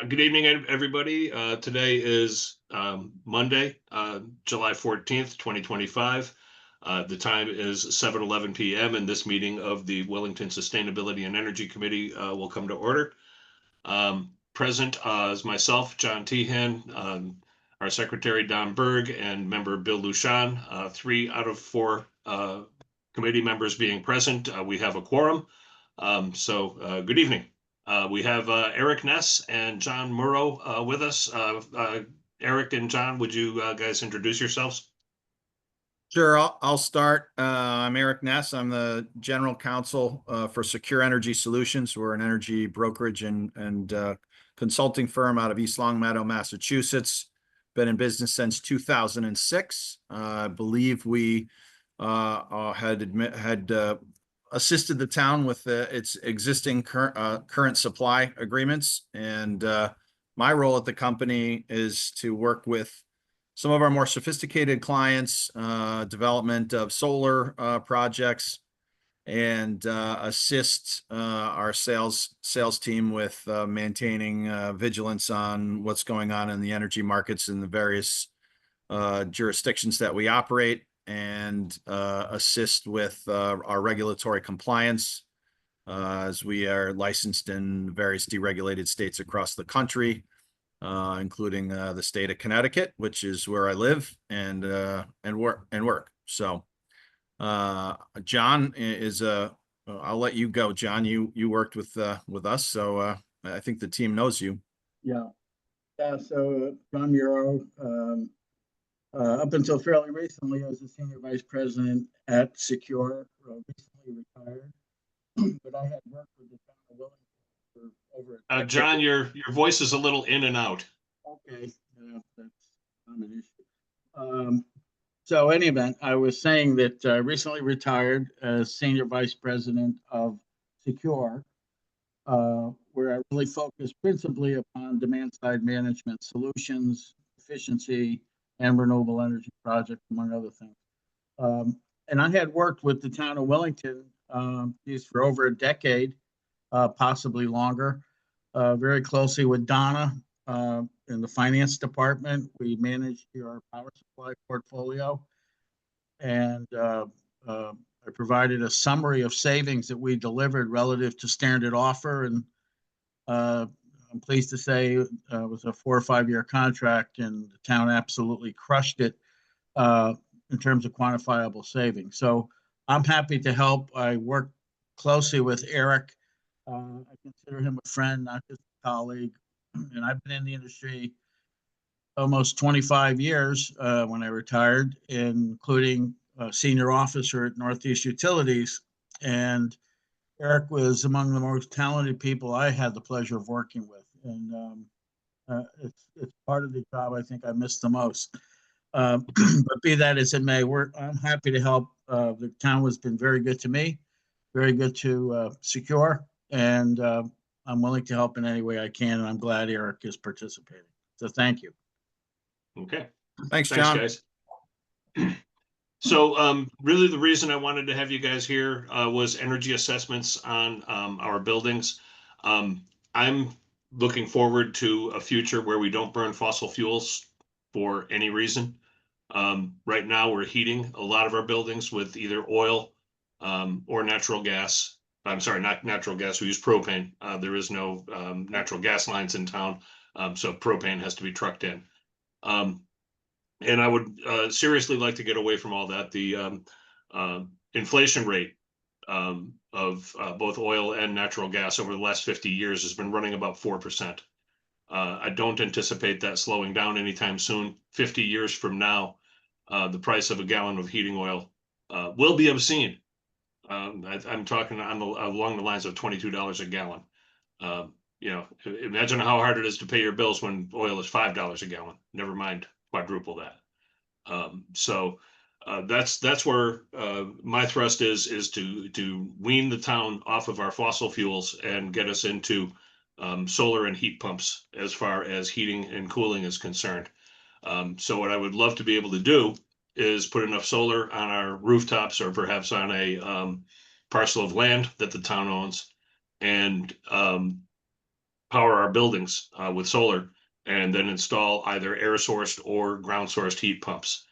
Good evening, everybody. Today is Monday, July 14th, 2025. The time is 7:11 p.m. and this meeting of the Wellington Sustainability and Energy Committee will come to order. Present is myself, John Tehan, our Secretary, Don Berg, and member Bill Luschan. 3 out of 4 committee members being present. We have a quorum. Good evening. We have Eric Ness and John Murrow with us. Eric and John, would you guys introduce yourselves? Sure, I'll start. I'm Eric Ness. I'm the General Counsel for Secure Energy Solutions. We're an energy brokerage and consulting firm out of East Longmeadow, Massachusetts. Been in business since 2006. I believe we had assisted the town with its existing current supply agreements. And my role at the company is to work with some of our more sophisticated clients, development of solar projects, and assist our sales team with maintaining vigilance on what's going on in the energy markets in the various jurisdictions that we operate, and assist with our regulatory compliance as we are licensed in various deregulated states across the country, including the state of Connecticut, which is where I live and work. So John is I'll let you go, John. You worked with us, so I think the team knows you. Yeah. So John Murrow, up until fairly recently, I was the Senior Vice President at Secure, recently retired. But I had worked with the town of Wellington for over a decade. John, your voice is a little in and out. Okay, that's not an issue. So any event, I was saying that I recently retired as Senior Vice President of Secure, where I really focus principally upon demand-side management solutions, efficiency, and renewable energy projects, among other things. And I had worked with the town of Wellington for over a decade, possibly longer, very closely with Donna in the finance department. We managed our power supply portfolio, and I provided a summary of savings that we delivered relative to standard offer. And I'm pleased to say it was a 4 or 5 year contract, and the town absolutely crushed it in terms of quantifiable savings. So I'm happy to help. I work closely with Eric. I consider him a friend, not just a colleague. And I've been in the industry almost 25 years when I retired, including senior officer at Northeast Utilities. And Eric was among the most talented people I had the pleasure of working with. And it's part of the job I think I missed the most. But be that as it may, I'm happy to help. The town has been very good to me, very good to Secure, and I'm willing to help in any way I can, and I'm glad Eric is participating. So thank you. Okay. Thanks, John. Guys. So really the reason I wanted to have you guys here was energy assessments on our buildings. I'm looking forward to a future where we don't burn fossil fuels for any reason. Right now we're heating a lot of our buildings with either oil or natural gas. I'm sorry, not natural gas, we use propane. There is no natural gas lines in town, so propane has to be trucked in. And I would seriously like to get away from all that. The inflation rate of both oil and natural gas over the last 50 years has been running about 4%. I don't anticipate that slowing down anytime soon. 50 years from now, the price of a gallon of heating oil will be obscene. I'm talking along the lines of $22 a gallon. Imagine how hard it is to pay your bills when oil is $5 a gallon. Never mind quadruple that. So that's where my thrust is to wean the town off of our fossil fuels and get us into solar and heat pumps as far as heating and cooling is concerned. So what I would love to be able to do is put enough solar on our rooftops, or perhaps on a parcel of land that the town owns, and power our buildings with solar, and then install either air sourced or ground sourced heat pumps.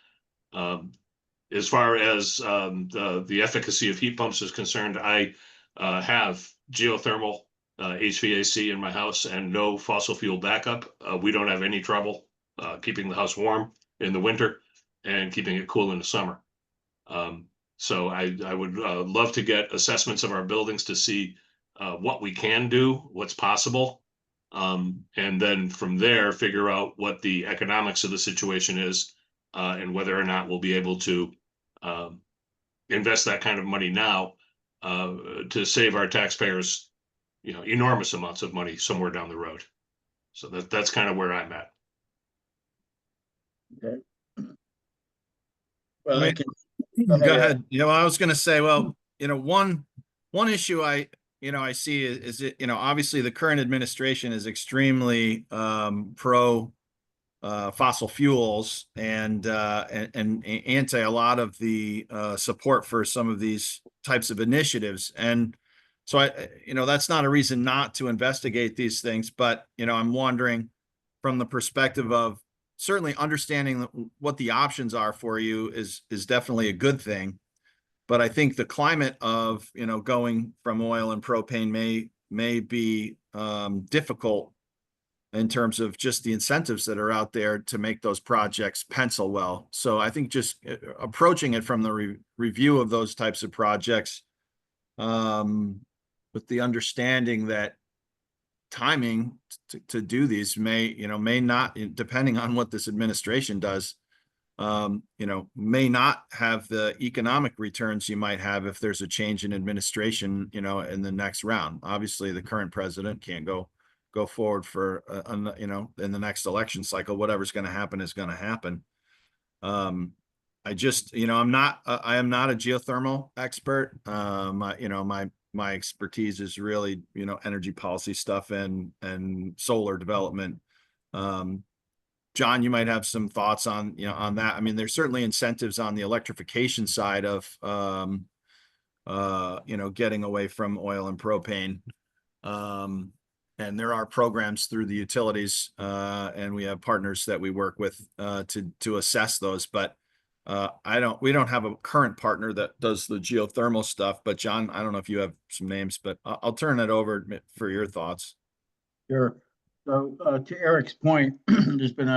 As far as the efficacy of heat pumps is concerned, I have geothermal HVAC in my house and no fossil fuel backup. We don't have any trouble keeping the house warm in the winter and keeping it cool in the summer. So I would love to get assessments of our buildings to see what we can do, what's possible. And then from there, figure out what the economics of the situation is and whether or not we'll be able to invest that kind of money now to save our taxpayers, enormous amounts of money somewhere down the road. So that's kind of where I'm at. Okay. Well, I I mean, can. Go ahead. I was going to say, well, one issue I see is it, obviously the current administration is extremely pro fossil fuels and anti a lot of the support for some of these types of initiatives. And so that's not a reason not to investigate these things, but, I'm wondering from the perspective of certainly understanding what the options are for you is definitely a good thing. But I think the climate of, going from oil and propane may be difficult in terms of just the incentives that are out there to make those projects pencil well. So I think just approaching it from the review of those types of projects with the understanding that timing to do these may not, depending on what this administration does, may not have the economic returns you might have if there's a change in administration, in the next round. Obviously, the current president can't go forward for, in the next election cycle. Whatever's going to happen is going to happen. I just, I am not a geothermal expert. My expertise is really, energy policy stuff and solar development. John, you might have some thoughts on, on that. I mean, there's certainly incentives on the electrification side of, getting away from oil and propane. And there are programs through the utilities, and we have partners that we work with to assess those. But we don't have a current partner that does the geothermal stuff. But John, I don't know if you have some names, but I'll turn it over for your thoughts. Sure. So to Eric's point, there's been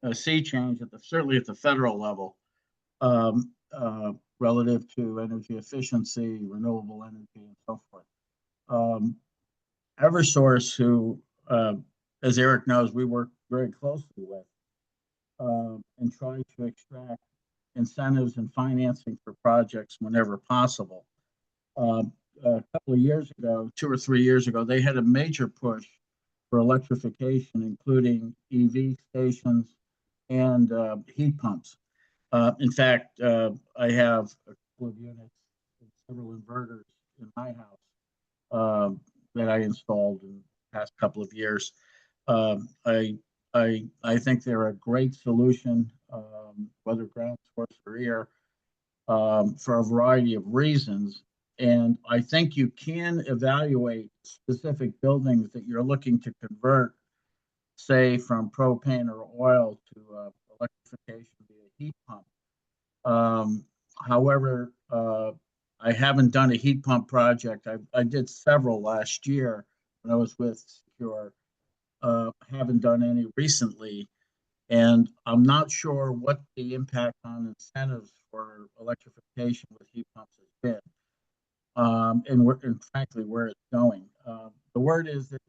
a sea change certainly at the federal level relative to energy efficiency, renewable energy, and so forth. Eversource, who, as Eric knows, we work very closely with, and try to extract incentives and financing for projects whenever possible. A couple of years ago, 2 or 3 years ago, they had a major push for electrification, including EV stations and heat pumps. In fact, I have a couple of units and several inverters in my house that I installed in the past couple of years. I think they're a great solution, whether ground source or air, for a variety of reasons. And I think you can evaluate specific buildings that you're looking to convert, say, from propane or oil to electrification via heat pump. However, I haven't done a heat pump project. I did several last year when I was with Secure. Haven't done any recently. And I'm not sure what the impact on incentives for electrification with heat pumps has been. And frankly, where it's going. The word is that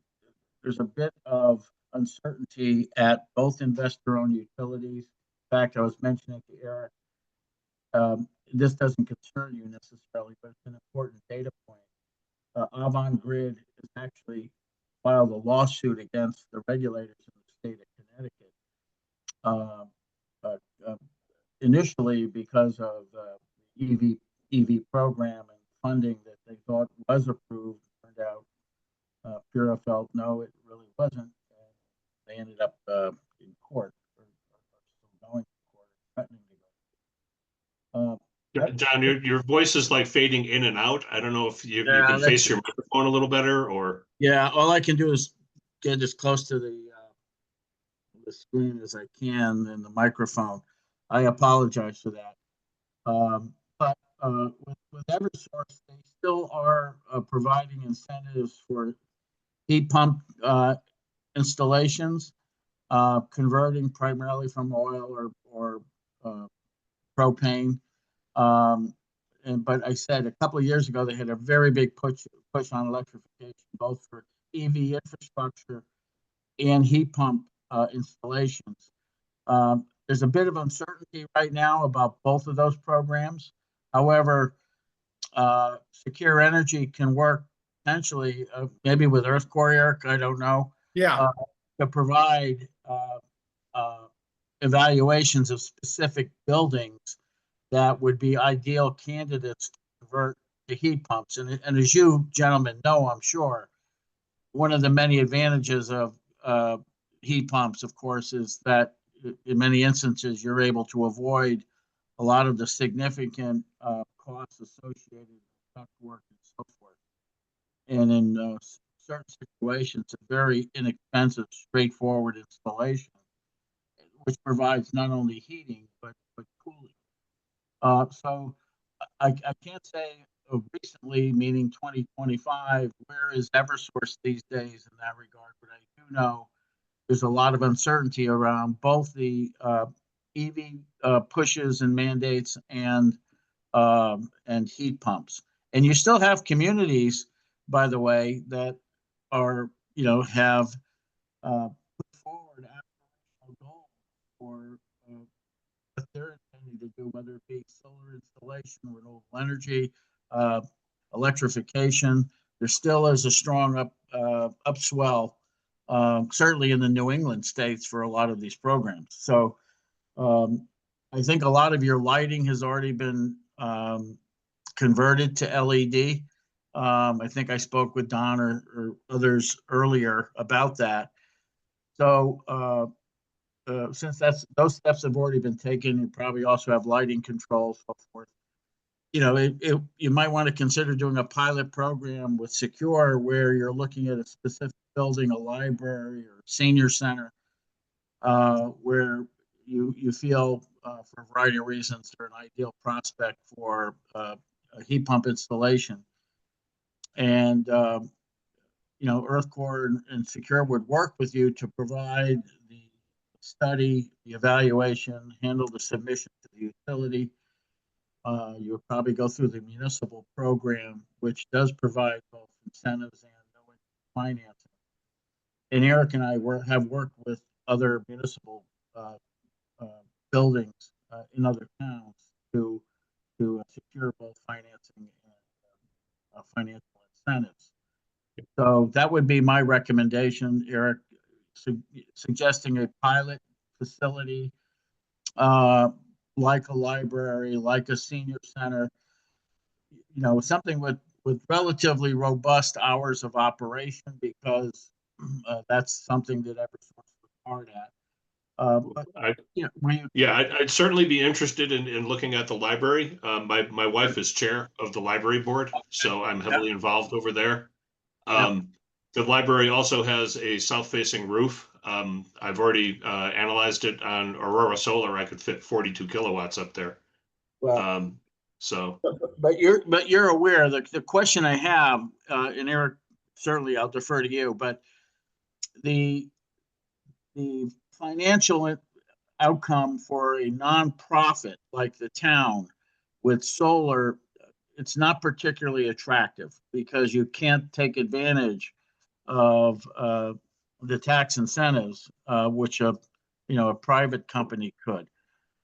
there's a bit of uncertainty at both investor-owned utilities. In fact, I was mentioning to Eric, this doesn't concern you necessarily, but it's an important data point. Avangrid has actually filed a lawsuit against the regulators in the state of Connecticut, initially because of the EV program and funding that they thought was approved. Turned out Pura felt no, it really wasn't, and they ended up in court, or still going to court, threatening to go. John, your voice is like fading in and out. I don't know if you Yeah, can face your microphone a little better or. Yeah, all I can do is get as close to the screen as I can and the microphone. I apologize for that. But with Eversource, they still are providing incentives for heat pump installations, converting primarily from oil or propane. But I said a couple of years ago they had a very big push on electrification, both for EV infrastructure and heat pump installations. There's a bit of uncertainty right now about both of those programs. However, Secure Energy can work potentially, maybe with Earth Core, Eric, I don't know, Yeah, to provide evaluations of specific buildings that would be ideal candidates to convert to heat pumps. And as you gentlemen know, I'm sure, one of the many advantages of heat pumps, of course, is that in many instances you're able to avoid a lot of the significant costs associated with ductwork and so forth. And in certain situations, a very inexpensive, straightforward installation, which provides not only heating but cooling. So I can't say recently, meaning 2025, where is Eversource these days in that regard, but I do know there's a lot of uncertainty around both the EV pushes and mandates and heat pumps. And you still have communities, by the way, that are, have put forward aspirational goals for what they're intending to do, whether it be solar installation, renewable energy, electrification. There still is a strong upswell, certainly in the New England states for a lot of these programs. So I think a lot of your lighting has already been converted to LED. I think I spoke with Don or others earlier about that. So since those steps have already been taken, you probably also have lighting control, so forth. You might want to consider doing a pilot program with Secure where you're looking at a specific building, a library or senior center, where you feel for a variety of reasons they're an ideal prospect for a heat pump installation. And Earth Core and Secure would work with you to provide the study, the evaluation, handle the submission to the utility. You would probably go through the municipal program, which does provide both incentives and no financing. And Eric and I have worked with other municipal buildings in other towns to secure both financing and financial incentives. So that would be my recommendation, Eric, suggesting a pilot facility like a library, like a senior center, something with relatively robust hours of operation, because that's something that Eversource was hard at. I'd certainly be interested in looking at the library. My wife is chair of the library board, so I'm heavily involved over there. The library also has a south-facing roof. I've already analyzed it on Aurora Solar. I could fit 42 kilowatts up there. Well, so, but you're aware that the question I have, and Eric, certainly I'll defer to you, but the financial outcome for a nonprofit like the town with solar, it's not particularly attractive because you can't take advantage of the tax incentives, which a private company could.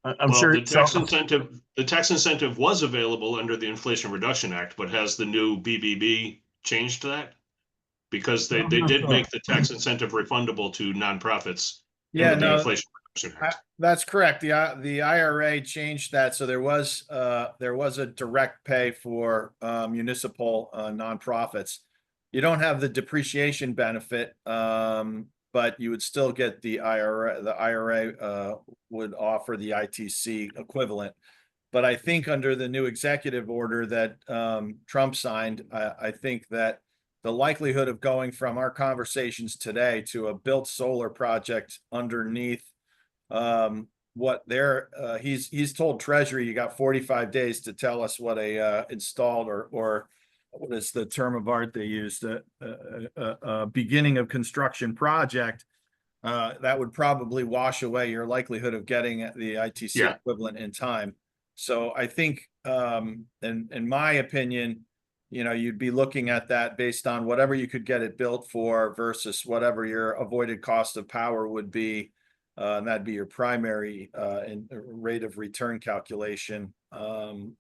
I'm sure the tax incentive was available under the Inflation Reduction Act, but has the new BBB changed that? Because they did make the tax incentive refundable to nonprofits. Yeah, the Inflation Reduction Act. That's correct. The IRA changed that, so there was a direct pay for municipal nonprofits. You don't have the depreciation benefit, but you would still get the IRA. The IRA would offer the ITC equivalent. But I think under the new executive order that Trump signed, I think that the likelihood of going from our conversations today to a built solar project underneath what they're he's told Treasury you got 45 days to tell us what a installed or what is the term of art they used, beginning of construction project. That would probably wash away your likelihood of getting the ITC Yeah. equivalent in time. So I think, in my opinion, you'd be looking at that based on whatever you could get it built for versus whatever your avoided cost of power would be. And that'd be your primary rate of return calculation on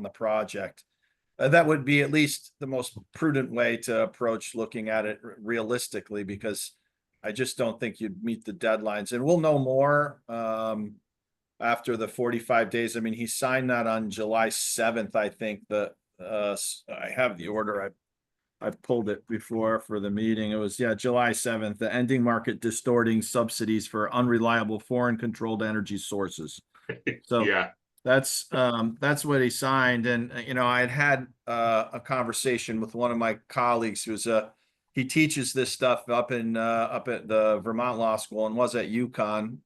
the project. That would be at least the most prudent way to approach looking at it realistically, because I just don't think you'd meet the deadlines. And we'll know more after the 45 days. I mean, he signed that on July 7th, I think. I have the order. I've pulled it before for the meeting. It was, July 7th, the ending market distorting subsidies for unreliable foreign controlled energy sources. So Yeah. that's what he signed. And, I had a conversation with one of my colleagues who's he teaches this stuff up at the Vermont Law School and was at UConn.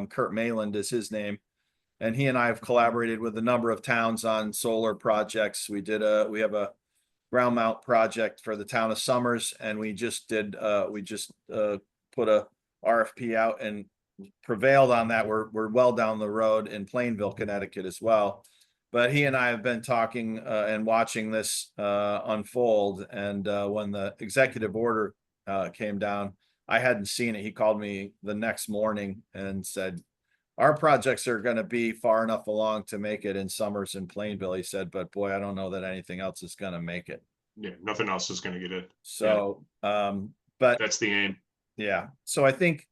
Kurt Mayland is his name. And he and I have collaborated with a number of towns on solar projects. We have a ground mount project for the town of Summers, and we just put a RFP out and prevailed on that. We're well down the road in Plainville, Connecticut as well. But he and I have been talking and watching this unfold. And when the executive order came down, I hadn't seen it. He called me the next morning and said, our projects are going to be far enough along to make it in Summers and Plainville. He said, but boy, I don't know that anything else is going to make it. Yeah. Nothing else is going to get it. So, but That's the aim. yeah. So I think,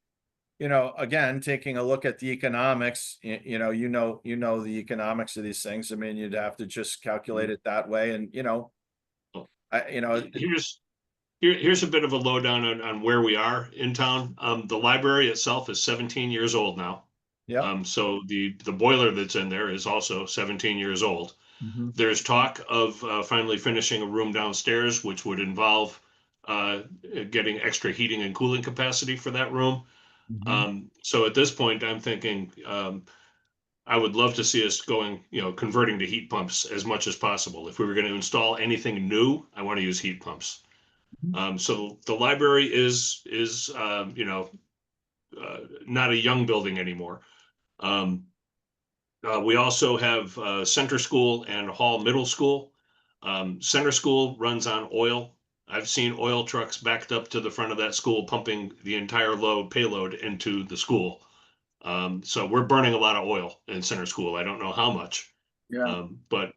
again, taking a look at the economics, you know the economics of these things. I mean, you'd have to just calculate it that way. And, Here's a bit of a lowdown on where we are in town. The library itself is 17 years old now. yeah. So the boiler that's in there is also 17 years old. Mm-hmm. There's talk of finally finishing a room downstairs, which would involve getting extra heating and cooling capacity for that room. Mm-hmm. So at this point, I'm thinking I would love to see us going, converting to heat pumps as much as possible. If we were going to install anything new, I want to use heat pumps. So the library is not a young building anymore. We also have Center School and Hall Middle School. Center School runs on oil. I've seen oil trucks backed up to the front of that school, pumping the entire payload into the school. So we're burning a lot of oil in Center School. I don't know how much. Yeah. But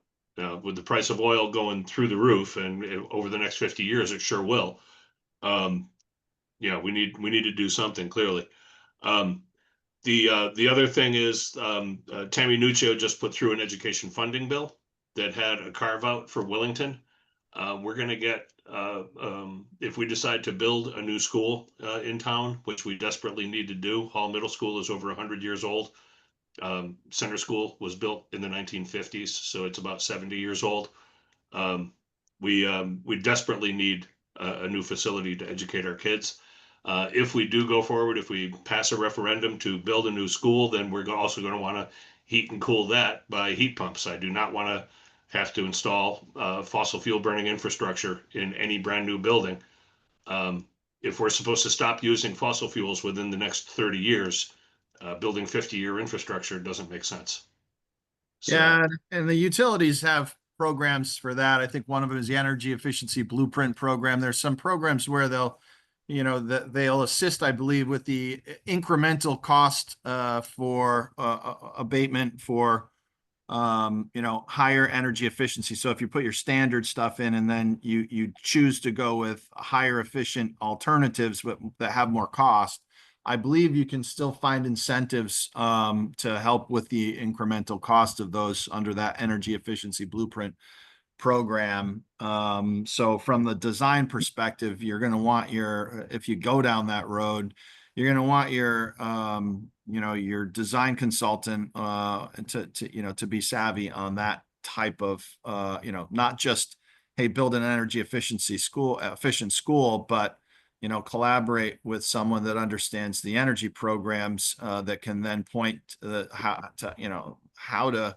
with the price of oil going through the roof, and over the next 50 years, it sure will. We need to do something clearly. The other thing is Tammy Nuccio just put through an education funding bill that had a carve out for Willington. We're going to get, if we decide to build a new school in town, which we desperately need to do. Hall Middle School is over 100 years old. Center School was built in the 1950s, so it's about 70 years old. We desperately need a new facility to educate our kids. If we do go forward, if we pass a referendum to build a new school, then we're also going to want to heat and cool that by heat pumps. I do not want to have to install fossil fuel burning infrastructure in any brand new building. If we're supposed to stop using fossil fuels within the next 30 years, building 50-year infrastructure doesn't make sense. So, Yeah, and the utilities have programs for that. I think one of them is the Energy Efficiency Blueprint program. There's some programs where they'll assist, I believe, with the incremental cost for abatement for higher energy efficiency. So if you put your standard stuff in and then you choose to go with higher efficient alternatives that have more cost, I believe you can still find incentives to help with the incremental cost of those under that Energy Efficiency Blueprint program. So from the design perspective, you're going to want if you go down that road, you're going to want your design consultant to be savvy on that type of, not just hey, build an energy efficient school, but, you know, collaborate with someone that understands the energy programs, that can then point how to, you know, how to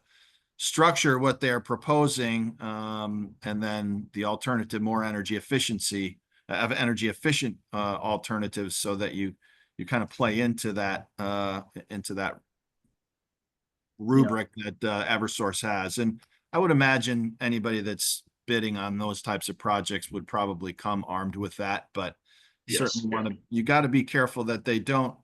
structure what they're proposing, and then the alternative, more energy energy efficient alternatives, so that you kind of play into that rubric that Eversource has. And I would imagine anybody that's bidding on those types of projects would probably come armed with that, but Yes, certainly you got to be careful that they don't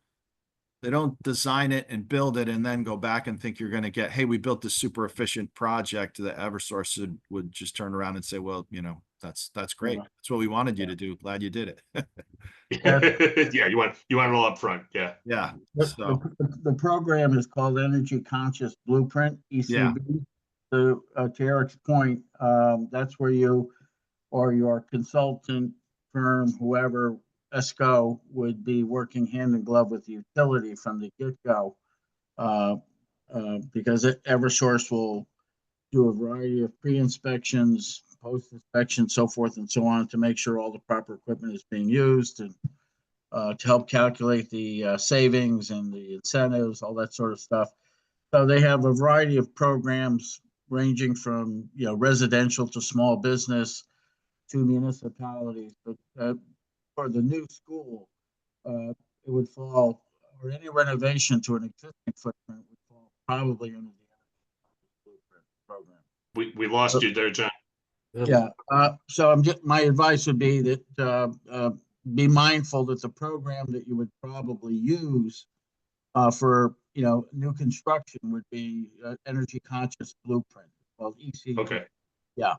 design it and build it and then go back and think you're going to get, hey, we built this super efficient project, that Eversource would just turn around and say, well, you know, that's great. Yeah. That's what we wanted you to do. Glad you did it. Yeah, you want it all up front. Yeah. Yeah. The, So, the program is called Energy Conscious Blueprint, ECB. So, to Eric's point, that's where you or your consultant firm, whoever, ESCO, would be working hand in glove with the utility from the get-go. Because Eversource will do a variety of pre-inspections, post-inspection, so forth and so on, to make sure all the proper equipment is being used, and to help calculate the savings and the incentives, all that sort of stuff. So they have a variety of programs ranging from, you know, residential to small business to municipalities. But for the new school, it would fall, or any renovation to an existing footprint would fall probably under the Energy Blueprint program. We lost you there, John. Yeah, so my advice would be that be mindful that the program that you would probably use for, you know, new construction would be Energy Conscious Blueprint, called EC. Okay. Yeah.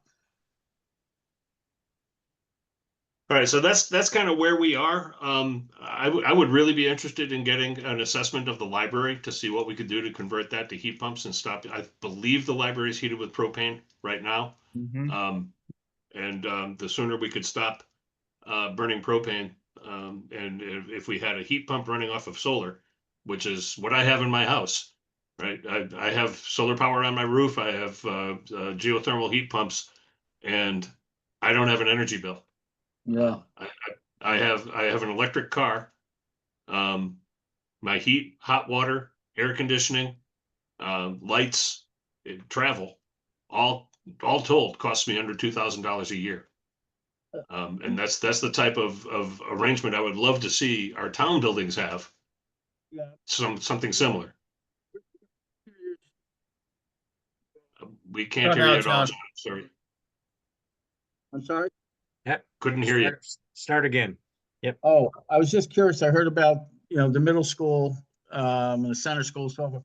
All right, so that's kind of where we are. I would really be interested in getting an assessment of the library to see what we could do to convert that to heat pumps and stop. I believe the library is heated with propane right now. The sooner we could stop burning propane, and if we had a heat pump running off of solar, which is what I have in my house, right? I have solar power on my roof. I have geothermal heat pumps, and I don't have an energy bill. Yeah. I have an electric car. My heat, hot water, air conditioning, lights, travel, all told costs me under $2,000 a year. And that's the type of arrangement I would love to see our town buildings have. Yeah. Something similar. We Go can't hear now, you at all, John. John. Sorry. I'm sorry? Yep. Couldn't hear you. Start again. Oh, I was just curious. I heard about, you know, the middle school, and the center school, so forth.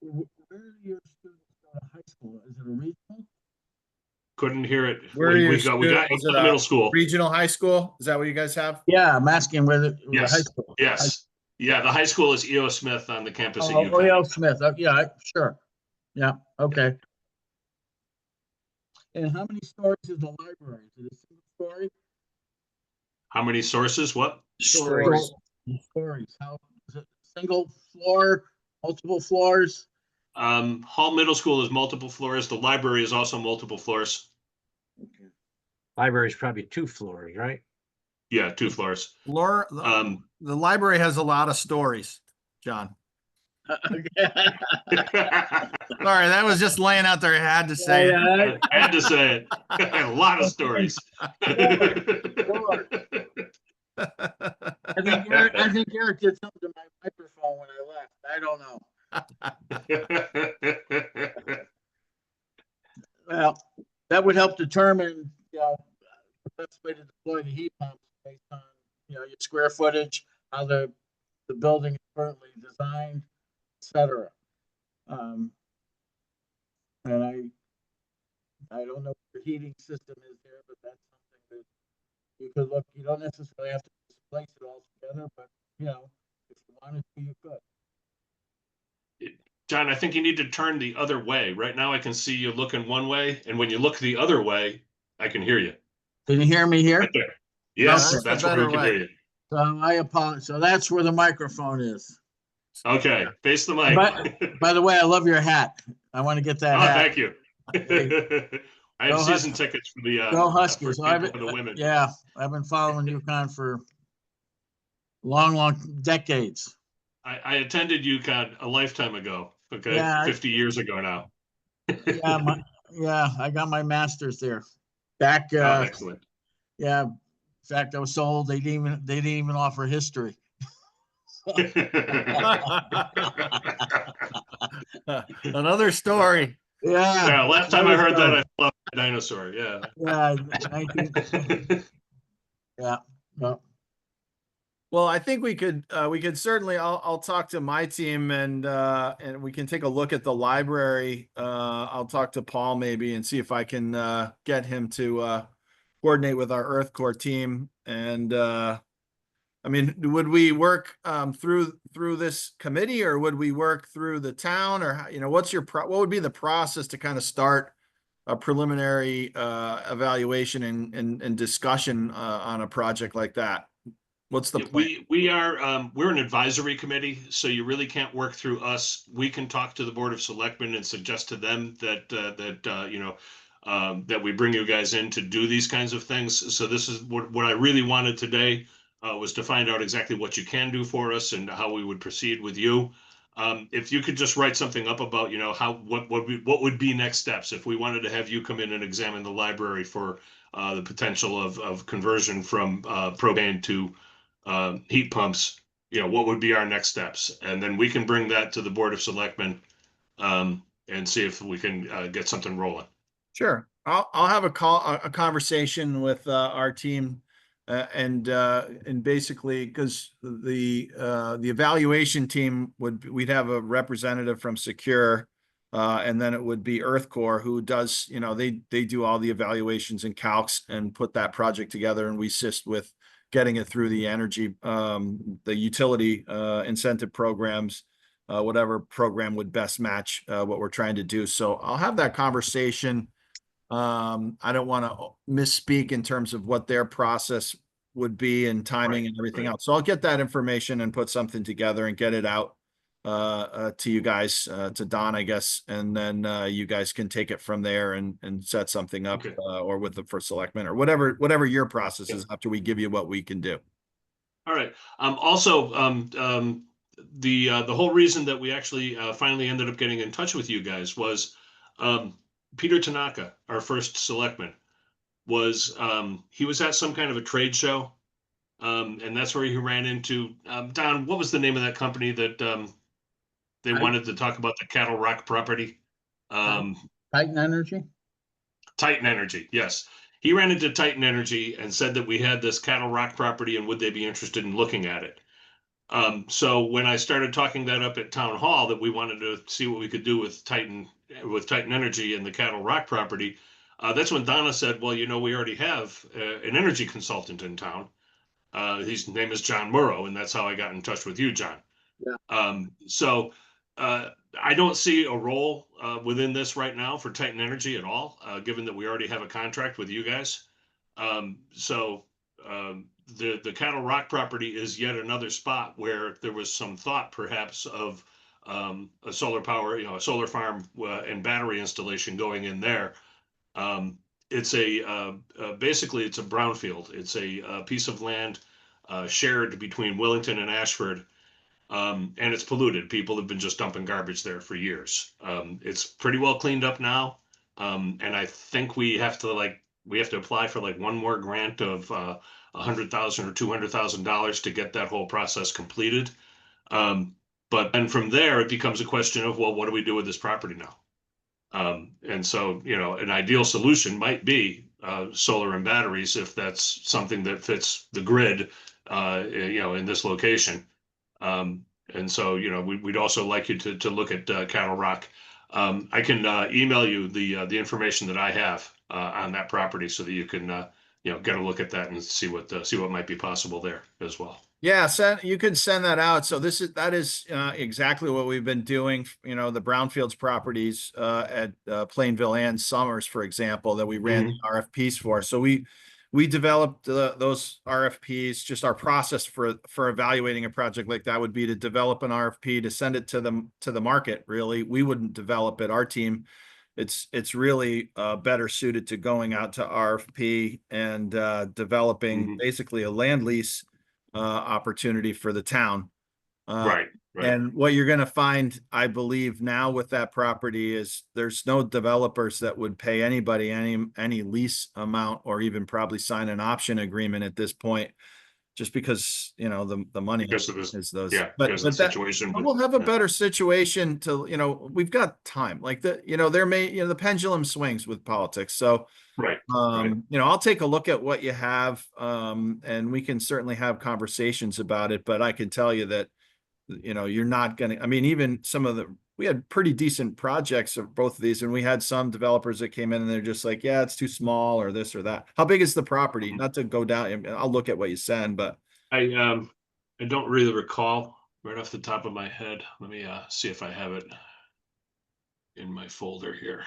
Where do your students go to high school? Is it a regional? Couldn't hear it. Where are your We got students? Is the it middle school. regional high school? Is that what you guys have? Yeah, I'm asking where the high Yes, school. yes. Yeah, the high school is E.O. Smith on the campus at Oh, UConn. E.O. Smith. Yeah, sure. Yeah, okay. And how many stories is the library? Is it a single story? How many sources? What? Stories. Stories. How is it? Single floor, multiple floors? Hall Middle School is multiple floors. The library is also multiple floors. Okay. Library is probably 2 floors, right? Yeah, 2 floors. Laura, the library has a lot of stories, John. Okay. Sorry, that was just laying out there. I had to say it. Yeah, I had to say it. A lot of stories. Sure. I think Eric did something to my microphone when I left. I don't know. Well, that would help determine, you know, the best way to deploy the heat pumps based on, you know, your square footage, how the building is currently designed, et cetera. And I don't know what the heating system is there, but that's something that you could look. You don't necessarily have to displace it altogether, but, you know, if you wanted to, you could. John, I think you need to turn the other way. Right now I can see you looking one way, and when you look the other way, I can hear you. Can you hear me here? Right there. Yes, that's the that's where we better can way. hear you. So I apologize. So that's where the microphone is. Okay, face the mic. By the way, I love your hat. I want to get that Oh, hat. thank you. I have Go season Huskies. tickets for the Go for Huskies. for the women. Yeah, I've been following UConn for long decades. I attended UConn a lifetime ago. Okay, Yeah, 50 years ago now. yeah, I got my master's there. Back, Oh, excellent. yeah. In fact, I was so old they didn't even offer history. Another story. Yeah. Yeah, last time I another heard that, story. I fell off a dinosaur. Yeah. Yeah, 19, yeah, no, Well, I think we could certainly, I'll talk to my team and we can take a look at the library. I'll talk to Paul maybe and see if I can, get him to, coordinate with our Earth Core team. And, I mean, would we work, through this committee, or would we work through the town, or, you know, what would be the process to kind of start a preliminary, evaluation and discussion, on a project like that? What's the Yeah, plan? we are we're an advisory committee, so you really can't work through us. We can talk to the Board of Selectmen and suggest to them that that we bring you guys in to do these kinds of things. So this is what I really wanted today was to find out exactly what you can do for us and how we would proceed with you. If you could just write something up about, you know, what would be next steps if we wanted to have you come in and examine the library for the potential of conversion from propane to heat pumps, you know, what would be our next steps? And then we can bring that to the Board of Selectmen and see if we can get something rolling. Sure. I'll have a conversation with our team and basically because the evaluation team we'd have a representative from Secure and then it would be Earth Core who does, you know, they do all the evaluations and calcs and put that project together, and we assist with getting it through the energy the utility incentive programs, whatever program would best match what we're trying to do. So I'll have that conversation. I don't want to misspeak in terms of what their process would be and timing and everything right. else. So I'll get that information and put something together and get it out to you guys, to Don, I guess, and then you guys can take it from there and set something up Okay. or with the first selectman or whatever your process is after we give you what we can do. All right. Also, the whole reason that we actually finally ended up getting in touch with you guys was Peter Tanaka, our first selectman, was he was at some kind of a trade show, and that's where he ran into Don. What was the name of that company that they wanted to talk about the Cattle Rock property? Titan Energy. Titan Energy, yes. He ran into Titan Energy and said that we had this Cattle Rock property and would they be interested in looking at it. So when I started talking that up at town hall that we wanted to see what we could do with Titan Energy and the Cattle Rock property, that's when Donna said, "Well, you know, we already have an energy consultant in town. His name is John Murrow, and that's how I got in touch with you, John." Yeah. So I don't see a role within this right now for Titan Energy at all, given that we already have a contract with you guys. So the Cattle Rock property is yet another spot where there was some thought perhaps of a solar power, you know, a solar farm and battery installation going in there. It's basically it's a brownfield. It's a piece of land shared between Willington and Ashford. And it's polluted. People have been just dumping garbage there for years. It's pretty well cleaned up now. And I think we have to apply for like one more grant of $100,000 or $200,000 to get that whole process completed. But then from there, it becomes a question of, well, what do we do with this property now? And so, you know, an ideal solution might be solar and batteries if that's something that fits the grid, you know, in this location. And so, you know, we'd also like you to look at Cattle Rock. I can email you the information that I have on that property so that you can you know, get a look at that and see what might be possible there as well. Yeah, you could send that out. So that is exactly what we've been doing. You know, the brownfields properties at Plainville and Summers, for example, that we ran RFPs for. So we developed those RFPs. Just our process for evaluating a project like that would be to develop an RFP to send it to the market. Really, we wouldn't develop it. Our team it's really better suited to going out to RFP and developing Mhm. basically a land lease opportunity for the town. Right, right. And what you're gonna find, I believe now with that property is there's no developers that would pay anybody any lease amount or even probably sign an option agreement at this point. Just because, you know, the money Because of this, is those, yeah, but because of the that, situation. but with- we'll have a yeah. better situation to, you know, we've got time, like there may, the pendulum swings with politics, so. Right, right. I'll take a look at what you have, and we can certainly have conversations about it, but I can tell you that, you're not gonna, I mean, even we had pretty decent projects of both of these, and we had some developers that came in and they're just like, yeah, it's too small or this or that. How big is the property? Not to go down, I'll look at what you send, but I don't really recall right off the top of my head. Let me see if I have it in my folder here.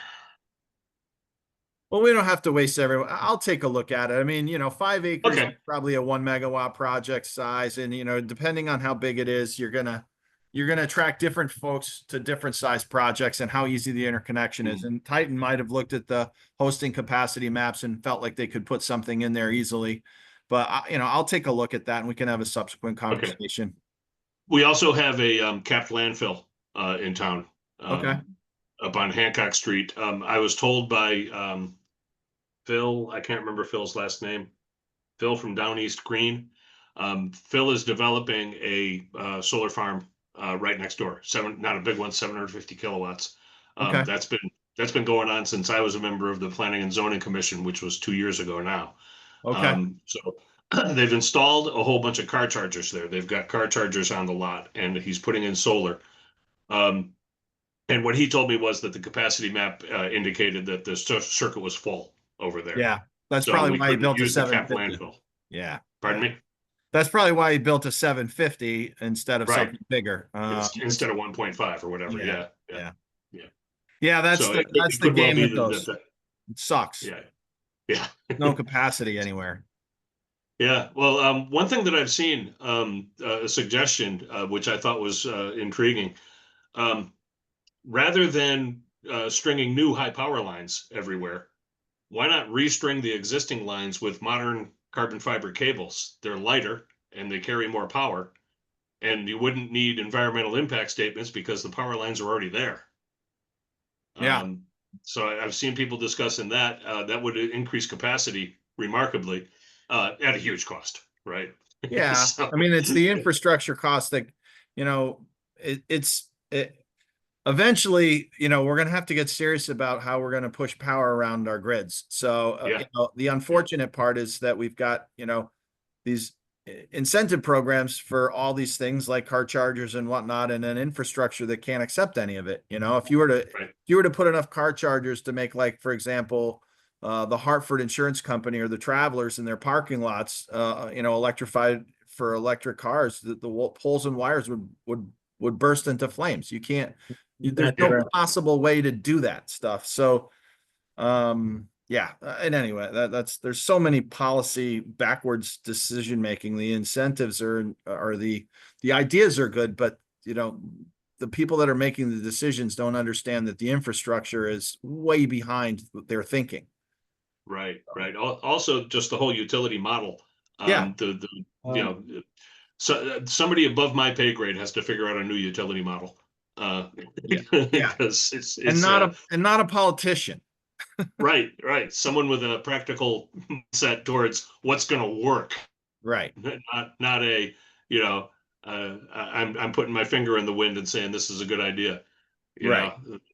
well, we don't have to waste I'll take a look at it. I mean, 5 acres, Okay. is probably a 1 megawatt project size. And, depending on how big it is, you're gonna attract different folks to different size projects and how easy the interconnection is. And Titan might have looked at the hosting capacity maps and felt like they could put something in there easily. But, I'll take a look at that and we can have a subsequent conversation. We also have a capped landfill in town. Okay. Up on Hancock Street. I was told by Phil, I can't remember Phil's last name, Phil from Down East Green. Phil is developing a solar farm right next door. Not a big one, 750 kilowatts. Okay. That's been going on since I was a member of the Planning and Zoning Commission, which was 2 years ago now. Okay. So they've installed a whole bunch of car chargers there. They've got car chargers on the lot, and he's putting in solar. And what he told me was that the capacity map indicated that the circuit was full over there. Yeah. That's So probably we why he couldn't built a use the capped 750. landfill. Yeah. Pardon me? That's probably why he built a 750 instead of Right. something bigger. Instead of 1.5 or whatever. Yeah, Yeah. Yeah, that's So the it the could well game be with those. that- It sucks. yeah. Yeah. No capacity anywhere. Yeah. Well, one thing that I've seen, a suggestion, which I thought was intriguing, rather than stringing new high power lines everywhere, why not restring the existing lines with modern carbon fiber cables? They're lighter and they carry more power, and you wouldn't need environmental impact statements because the power lines are already there. Yeah. So I've seen people discussing that. That would increase capacity remarkably at a huge cost, right? Yeah. So- I mean, it's the infrastructure cost that, eventually, we're going to have to get serious about how we're going to push power around our grids. So, Yeah. the unfortunate part is that we've got, these incentive programs for all these things like car chargers and whatnot, and an infrastructure that can't accept any of it. If you were to, Right. if you were to put enough car chargers to make, like, for example, the Hartford Insurance Company or the Travelers in their parking lots, electrified for electric cars, the poles and wires would burst into flames. You can't, there's no Right. possible way to do that stuff. So, yeah. And anyway, there's so many policy backwards decision making. The incentives are the ideas are good, but the people that are making the decisions don't understand that the infrastructure is way behind their thinking. Right. Also, just the whole utility model. Yeah. So somebody above my pay grade has to figure out a new utility model. Yeah. Because it's not a politician. right. Someone with a practical set towards what's going to work. Right. Not a, I'm putting my finger in the wind and saying this is a good idea. Right.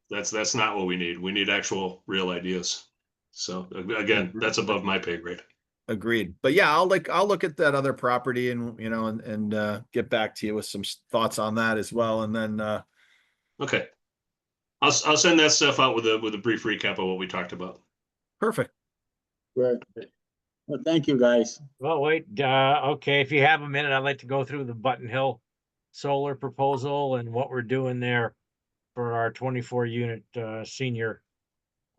That's not what we need. We need actual real ideas. So again, that's above my pay grade. Agreed. But yeah, I'll look at that other property and, and get back to you with some thoughts on that as well. And then, Okay. I'll send that stuff out with a brief recap of what we talked about. perfect. Right. Well, thank you, guys. Well, wait, okay, if you have a minute, I'd like to go through the Button Hill solar proposal and what we're doing there for our 24 unit senior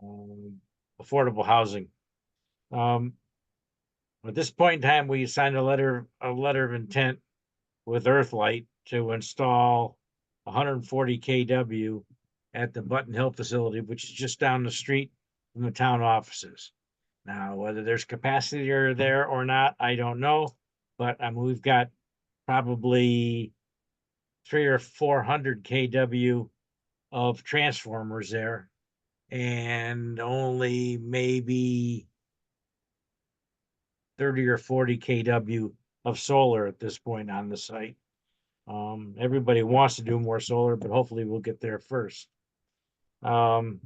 affordable housing. At this point in time, we signed a letter of intent with Earthlight to install 140 kW at the Button Hill facility, which is just down the street from the town offices. Now, whether there's capacity there or not, I don't know, but we've got probably 300 or 400 kW of transformers there, and only maybe 30 or 40 kW of solar at this point on the site. Everybody wants to do more solar, but hopefully we'll get there first. The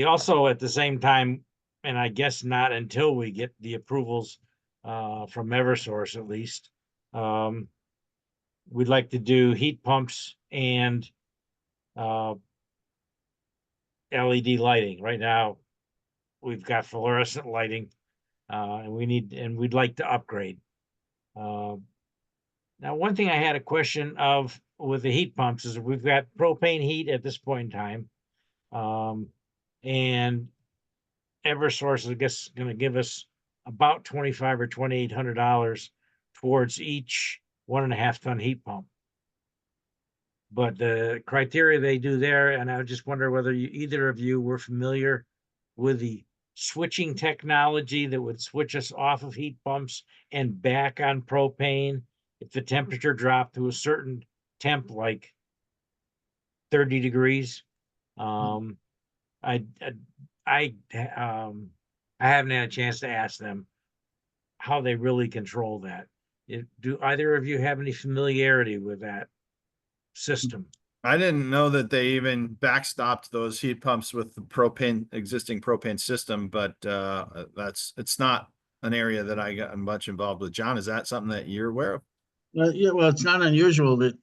also at the same time, and I guess not until we get the approvals from Eversource at least, we'd like to do heat pumps and LED lighting. Right now, we've got fluorescent lighting, and we'd like to upgrade. Now, one thing I had a question of with the heat pumps is we've got propane heat at this point in time. And Eversource is, I guess, going to give us about $2,500 or $2,800 towards each 1.5 ton heat pump. But the criteria they do there, and I just wonder whether either of you were familiar with the switching technology that would switch us off of heat pumps and back on propane if the temperature dropped to a certain temp, like 30 degrees. I haven't had a chance to ask them how they really control that. Do either of you have any familiarity with that system? I didn't know that they even backstopped those heat pumps with the existing propane system, but it's not an area that I got much involved with. John, is that something that you're aware of? Yeah, well, it's not unusual that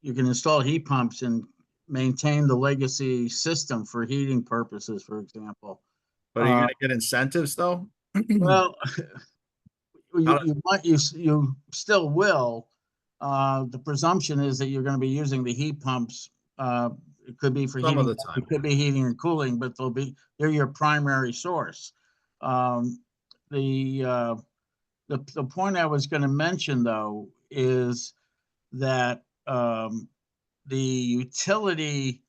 you can install heat pumps and maintain the legacy system for heating purposes, for example. But are you gonna get incentives though? Well, you still will. The presumption is that you're going to be using the heat pumps. It could be for Some of heating, the time. it could be heating and cooling, but they're your primary source. The point I was going to mention though is that the utility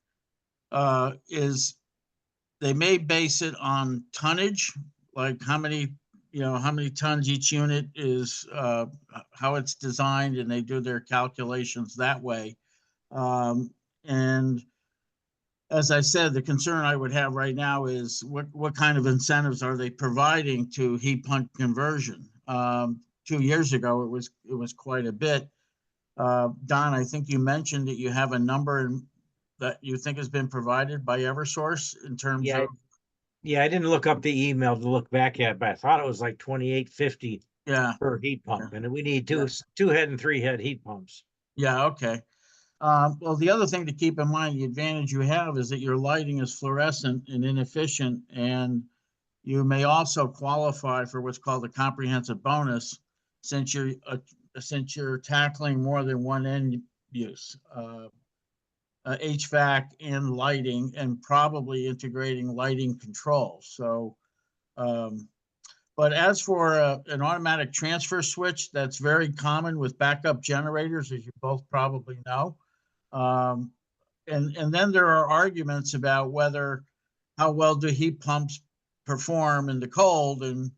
they may base it on tonnage, like how many tons each unit is, how it's designed, and they do their calculations that way. And as I said, the concern I would have right now is what kind of incentives are they providing to heat pump conversion? 2 years ago, it was quite a bit. Don, I think you mentioned that you have a number that you think has been provided by Eversource in terms of. Yeah, I didn't look up the email to look back at, but I thought it was like $2,850 per heat pump, and we need two head and 3 head heat pumps. Yeah, okay. Well, the other thing to keep in mind, the advantage you have is that your lighting is fluorescent and inefficient, and you may also qualify for what's called a comprehensive bonus since you're tackling more than one end use. HVAC and lighting, and probably integrating lighting control. So, but as for an automatic transfer switch, that's very common with backup generators, as you both probably know. And then there are arguments about how well do heat pumps perform in the cold. And,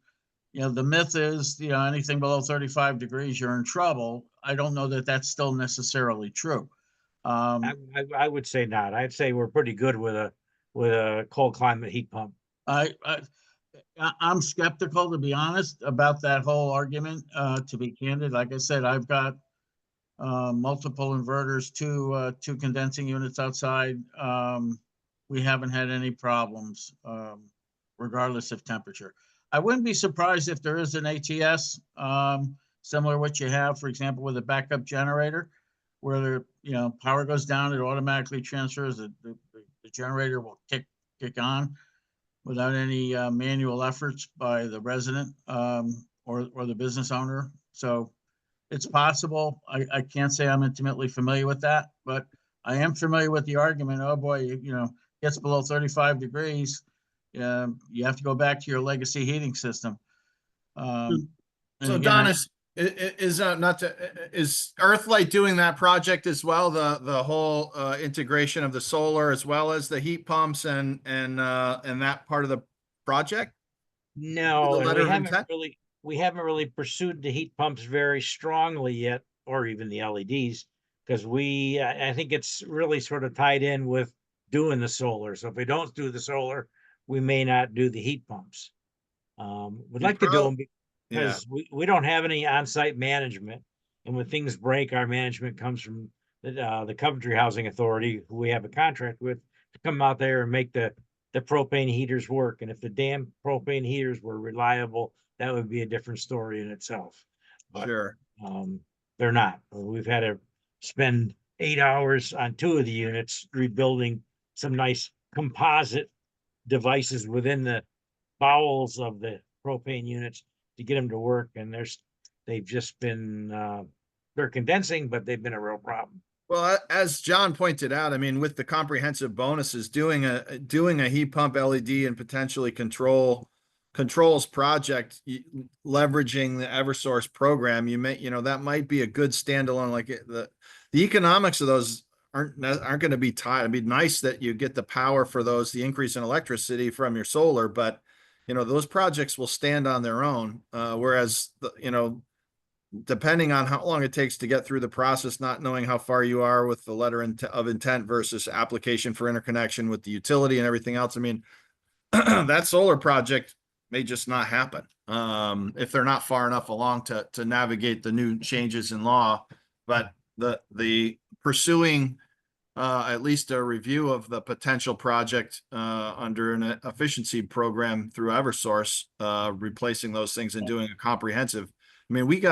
the myth is, anything below 35 degrees, you're in trouble. I don't know that that's still necessarily true. I would say not. I'd say we're pretty good with a cold climate heat pump. I'm skeptical, to be honest, about that whole argument. To be candid, like I said, I've got multiple inverters, two condensing units outside. We haven't had any problems, regardless of temperature. I wouldn't be surprised if there is an ATS similar to what you have, for example, with a backup generator, where power goes down, it automatically transfers. The generator will kick on without any manual efforts by the resident or the business owner. So it's possible. I can't say I'm intimately familiar with that, but I am familiar with the argument. Oh boy, gets below 35 degrees, you have to go back to your legacy heating system. So Don, Is not to, is Earthlight doing that project as well? The whole integration of the solar as well as the heat pumps and that part of the project? No, the and letter of intent? we haven't really pursued the heat pumps very strongly yet, or even the LEDs, because I think it's really sort of tied in with doing the solar. So if we don't do the solar, we may not do the heat pumps. We'd You like to do them Yeah, because we don't have any on-site management. And when things break, our management comes from the Coventry Housing Authority, who we have a contract with, to come out there and make the propane heaters work. And if the damn propane heaters were reliable, that would be a different story in itself. But sure. they're not. We've had to spend 8 hours on 2 of the units rebuilding some nice composite devices within the bowels of the propane units to get them to work. And they've just been they're condensing, but they've been a real problem. Well, as John pointed out, I mean, with the comprehensive bonuses, doing a heat pump LED and potentially controls project, leveraging the Eversource program, that might be a good standalone. Like the economics of those aren't going to be tied. It'd be nice that you get the power for those, the increase in electricity from your solar, but those projects will stand on their own. Whereas depending on how long it takes to get through the process, not knowing how far you are with the letter of intent versus application for interconnection with the utility and everything else. I mean, that solar project may just not happen if they're not far enough along to navigate the new changes in law. But the pursuing at least a review of the potential project under an efficiency program through Eversource, replacing those things and doing a comprehensive. I mean,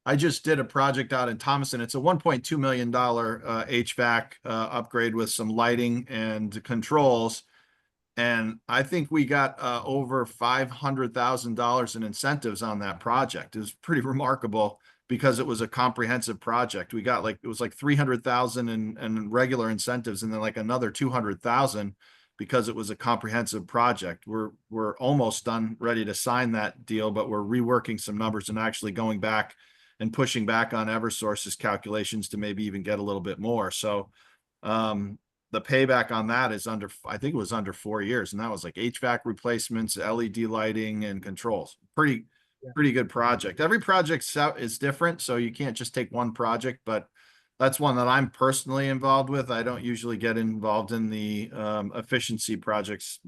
I just did a project out in Thomaston. It's a $1.2 million HVAC upgrade with some lighting and controls. And I think we got over $500,000 in incentives on that project. It was pretty remarkable because it was a comprehensive project. We got it was like 300,000 in regular incentives and then like another 200,000 because it was a comprehensive project. We're almost done, ready to sign that deal, but we're reworking some numbers and actually going back and pushing back on Eversource's calculations to maybe even get a little bit more. So the payback on that is I think it was under 4 years, and that was like HVAC replacements, LED lighting, and controls. Pretty good project. Every project is different, so you can't just take one project, but that's one that I'm personally involved with. I don't usually get involved in the efficiency projects.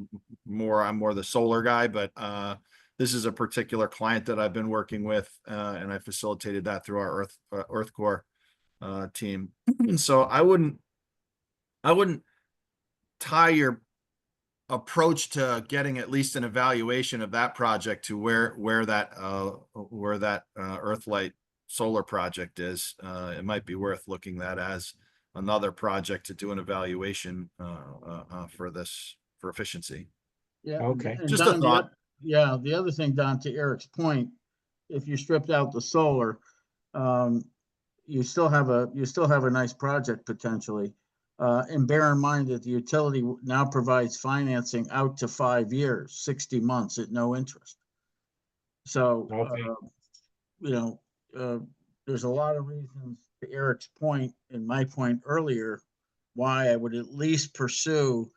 I'm more the solar guy, but this is a particular client that I've been working with, and I facilitated that through our EarthCore team. And so I wouldn't tie your approach to getting at least an evaluation of that project to where that Earthlight solar project is. It might be worth looking at as another project to do an evaluation for efficiency. Yeah. Okay. and Just a Don, thought. the other thing, Don, to Eric's point, if you stripped out the solar, you still have a nice project potentially. And bear in mind that the utility now provides financing out to 5 years, 60 months at no interest. So, Okay. there's a lot of reasons to Eric's point and my point earlier, why I would at least pursue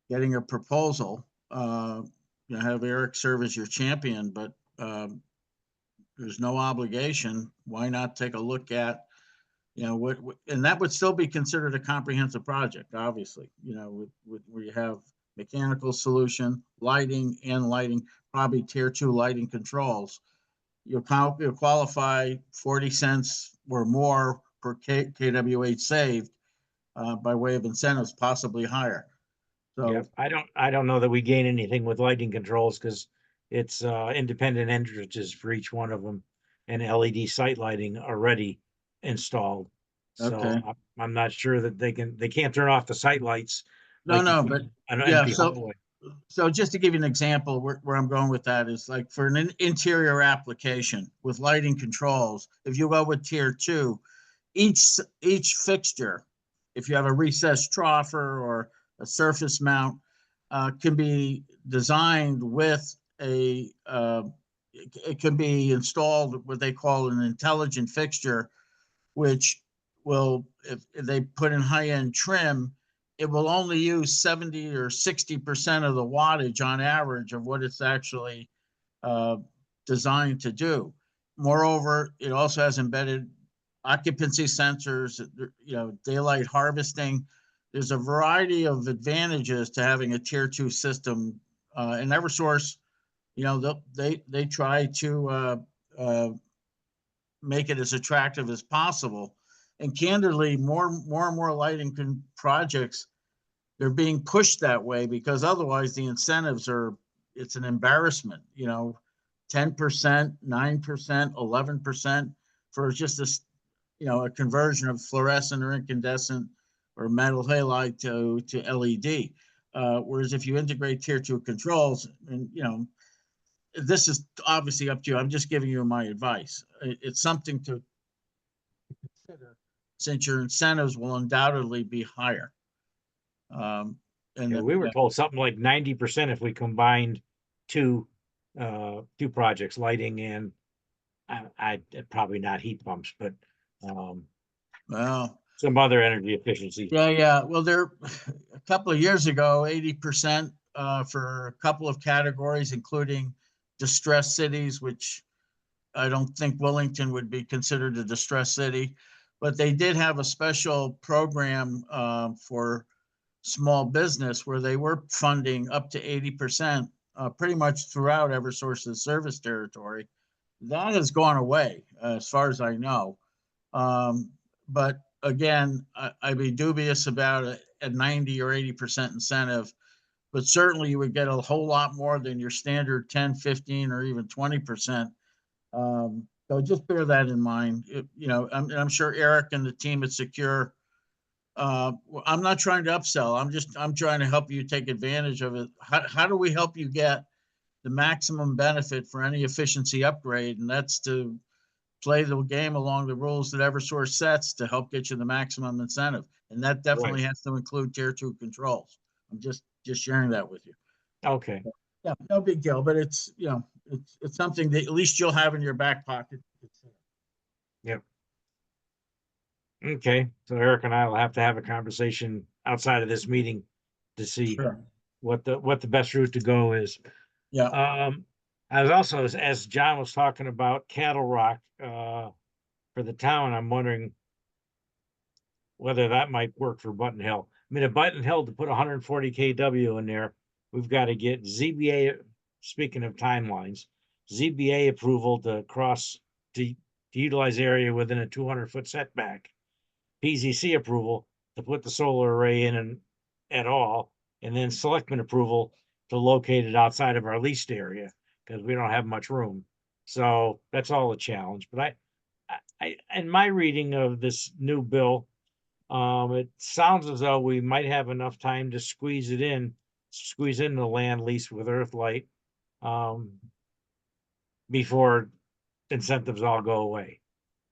getting a proposal, have Eric serve as your champion, but there's no obligation. Why not take a look at, what, and that would still be considered a comprehensive project, obviously, where you have mechanical solution, lighting, probably tier 2 lighting controls. You'll qualify 40 cents or more per kWh saved by way of incentives, possibly higher. So Yeah, I don't know that we gain anything with lighting controls because it's independent entrances for each one of them and LED site lighting already installed. So Okay. I'm not sure that they can't turn off the site lights. No, like you but can on an yeah, empty so hallway. So just to give you an example where I'm going with that is like for an interior application with lighting controls, if you go with tier 2, each fixture, if you have a recessed troffer or a surface mount, can be designed with a it can be installed what they call an intelligent fixture, which will, if they put in high-end trim, it will only use 70 or 60% of the wattage on average of what it's actually designed to do. Moreover, it also has embedded occupancy sensors, daylight harvesting. There's a variety of advantages to having a tier 2 system. And Eversource, they try to make it as attractive as possible. And candidly, more and more lighting projects, they're being pushed that way because otherwise the incentives it's an embarrassment, 10%, 9%, 11% for just this, a conversion of fluorescent or incandescent or metal halide to LED. Whereas if you integrate tier 2 controls, and this is obviously up to you. I'm just giving you my advice. It's something to consider since your incentives will undoubtedly be higher. And we were told something like 90% if we combined two projects, lighting and I probably not heat pumps, but well, some other energy efficiency. Yeah. Well, there a couple of years ago, 80% for a couple of categories, including distressed cities, which I don't think Wellington would be considered a distressed city, but they did have a special program for small business where they were funding up to 80% pretty much throughout Eversource's service territory. That has gone away as far as I know. But again, I'd be dubious about a 90 or 80% incentive, but certainly you would get a whole lot more than your standard 10, 15, or even 20%. So just bear that in mind. I'm sure Eric and the team at Secure, I'm not trying to upsell. I'm trying to help you take advantage of it. How do we help you get the maximum benefit for any efficiency upgrade? And that's to play the game along the rules that Eversource sets to help get you the maximum incentive. And that definitely has to include tier 2 controls. I'm just sharing that with you. Okay. Yeah, no big deal, but it's something that at least you'll have in your back pocket. Yep. Okay, so Eric and I will have to have a conversation outside of this meeting to see Sure. what the best route to go is. Yeah. I was also, as John was talking about Cattle Rock for the town, I'm wondering whether that might work for Button Hill. I mean, at Button Hill, to put 140 kW in there, we've got to get ZBA, speaking of timelines, ZBA approval to utilize area within a 200-foot setback, PZC approval to put the solar array in and at all, and then selectmen approval to locate it outside of our leased area because we don't have much room. So that's all a challenge. But I in my reading of this new bill, it sounds as though we might have enough time to squeeze in the land lease with Earthlight before incentives all go away.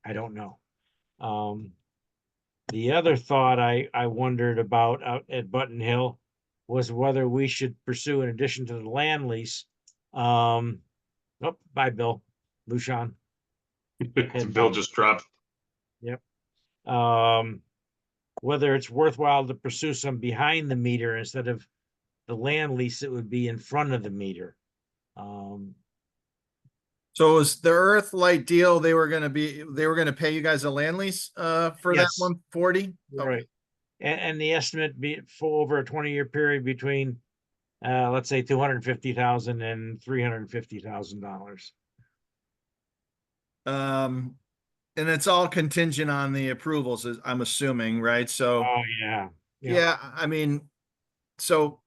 I don't know. The other thought I wondered about out at Button Hill was whether we should pursue, in addition to the land lease, bye, Bill, Lucian. The bill just dropped. Yep. Whether it's worthwhile to pursue some behind the meter instead of the land lease that would be in front of the meter. So was the Earthlight deal, they were going to pay you guys a land lease for that Yes. 140? Right. And the estimate be for over a 20-year period between let's say $250,000 and $350,000. And it's all contingent on the approvals, I'm assuming, right? So Oh yeah. yeah, I mean, so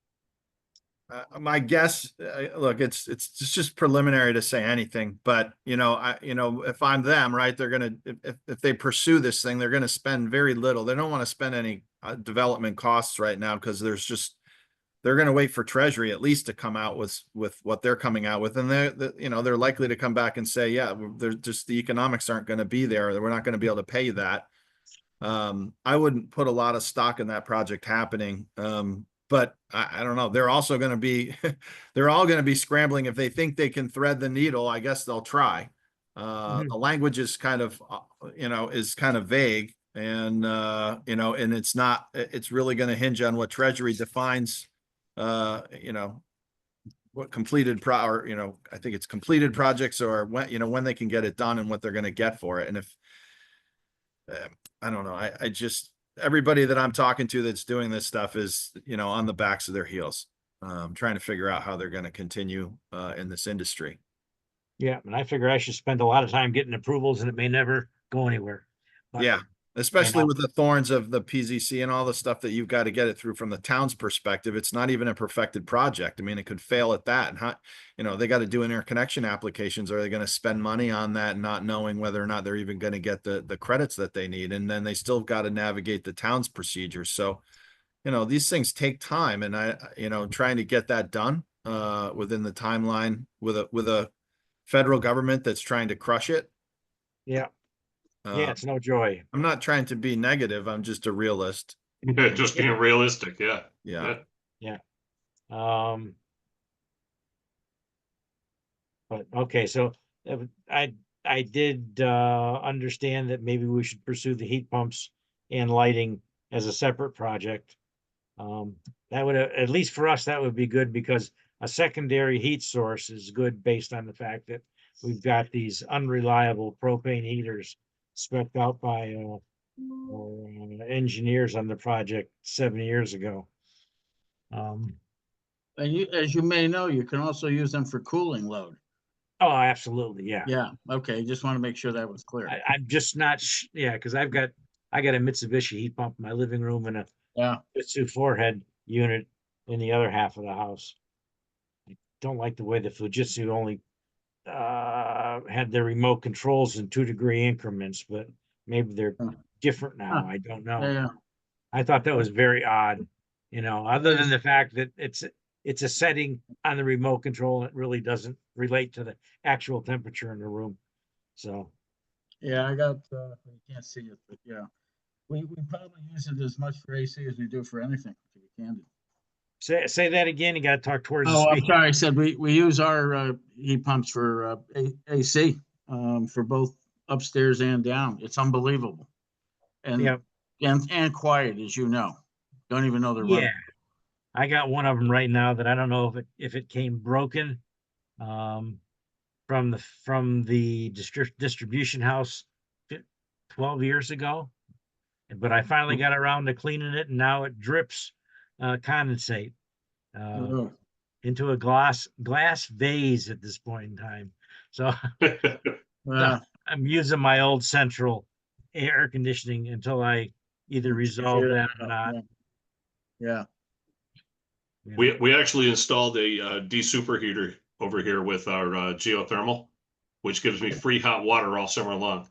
my guess, look, it's just preliminary to say anything, but if I'm them, right, they're gonna, if they pursue this thing, they're gonna spend very little. They don't want to spend any development costs right now because they're gonna wait for Treasury at least to come out with what they're coming out with, and they're likely to come back and say, yeah, they're just, the economics aren't going to be there. We're not going to be able to pay you that. I wouldn't put a lot of stock in that project happening. but I don't know. They're also going to be, they're all going to be scrambling. If they think they can thread the needle, I guess they'll try. Mhm. The language is kind of, is kind of vague and, and it's not, it's really going to hinge on what Treasury defines, what completed I think it's completed projects or when they can get it done and what they're going to get for it. And if, I don't know, I just, everybody that I'm talking to that's doing this stuff is, on the backs of their heels, trying to figure out how they're going to continue, in this industry. Yeah, and I figure I should spend a lot of time getting approvals and it may never go anywhere. But, Yeah, especially know. with the thorns of the PZC and all the stuff that you've got to get it through from the town's perspective. It's not even a perfected project. I mean, it could fail at that. And how, they got to do interconnection applications. Are they going to spend money on that, not knowing whether or not they're even going to get the credits that they need? And then they still got to navigate the town's procedures. So, these things take time, and trying to get that done within the timeline with a federal government that's trying to crush it. yeah, Uh, it's no joy. I'm not trying to be negative. I'm just a realist. Just being realistic. Yeah. Yeah. Um, but okay, so I did understand that maybe we should pursue the heat pumps and lighting as a separate project. That would, at least for us, that would be good because a secondary heat source is good based on the fact that we've got these unreliable propane heaters spec'd out by engineers on the project 7 years ago. And as you may know, you can also use them for cooling load. Oh, absolutely, yeah. Yeah, okay, just want to make sure that was clear. I'm just not, because I got a Mitsubishi heat pump in my living room and a Yeah, Fujitsu four-head unit in the other half of the house. I don't like the way the Fujitsu only had their remote controls in 2-degree increments, but maybe they're Huh. different now. Huh. I don't know. yeah, I thought that was very odd, other than the fact that it's a setting on the remote control and it really doesn't relate to the actual temperature in the room. So, yeah, I got, you can't see it, but yeah. We probably use it as much for AC as we do for anything, to be candid. say that again. You got to talk towards the Oh, I'm speaker. sorry, I said we use our heat pumps for AC, for both upstairs and down. It's unbelievable. And, Yep. and quiet, as you know. Don't even know they're Yeah, running. I got one of them right now that I don't know if it came broken, from the distribution house 12 years ago, but I finally got around to cleaning it, and now it drips condensate Oh, into a glass vase at this point in time. So yeah. I'm using my old central air conditioning until I either resolve Figure that that or out, not. Yeah. We actually installed a de-superheater over here with our geothermal, which gives me free hot water all summer long.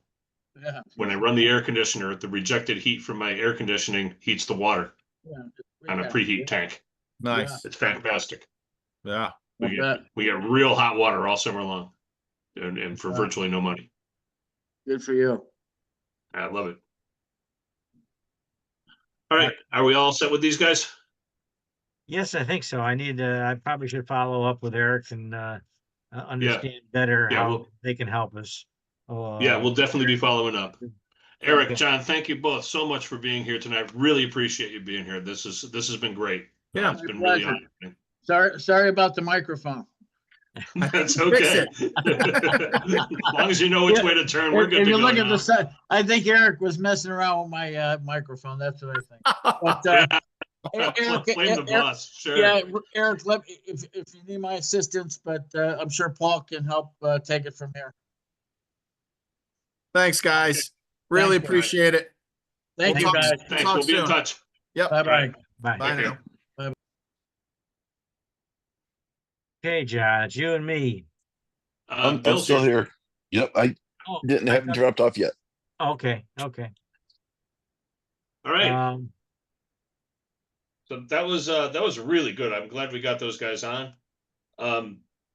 Yeah. When I run the air conditioner, the rejected heat from my air conditioning heats the water Yeah. on a Yeah. preheat tank. Nice. It's fantastic. Yeah. I bet. We get real hot water all summer long, and for Yeah. virtually no money. Good for you. I love it. All right, are we all set with these guys? Yes, I think so. I probably should follow up with Eric and understand better Yeah, how they can help us. Yeah, we'll definitely be following up. Eric, Okay. John, thank you both so much for being here tonight. Really appreciate you being here. This has been great. Yeah. It's been My really pleasure. eye-opening. Sorry about the microphone. That's Fix okay. it. As long as you know which way to turn, we're good If to you go look at now. the side, I think Eric was messing around with my microphone. That's what I think. But Eric, Blame the boss, sure. yeah, Eric, if you need my assistance, but I'm sure Paul can help take it from here. Thanks, guys. Really Thanks, guys. appreciate it. Thank We'll you, talk- guys. Thanks, talk we'll be in soon. touch. Yep. Bye bye. Right. Bye. Bye Take now. care. Okay, John, it's you and me. I'm Bill's still here. Yep, I Oh, didn't I haven't thought- dropped off yet. Okay. All right. So that was really good. I'm glad we got those guys on.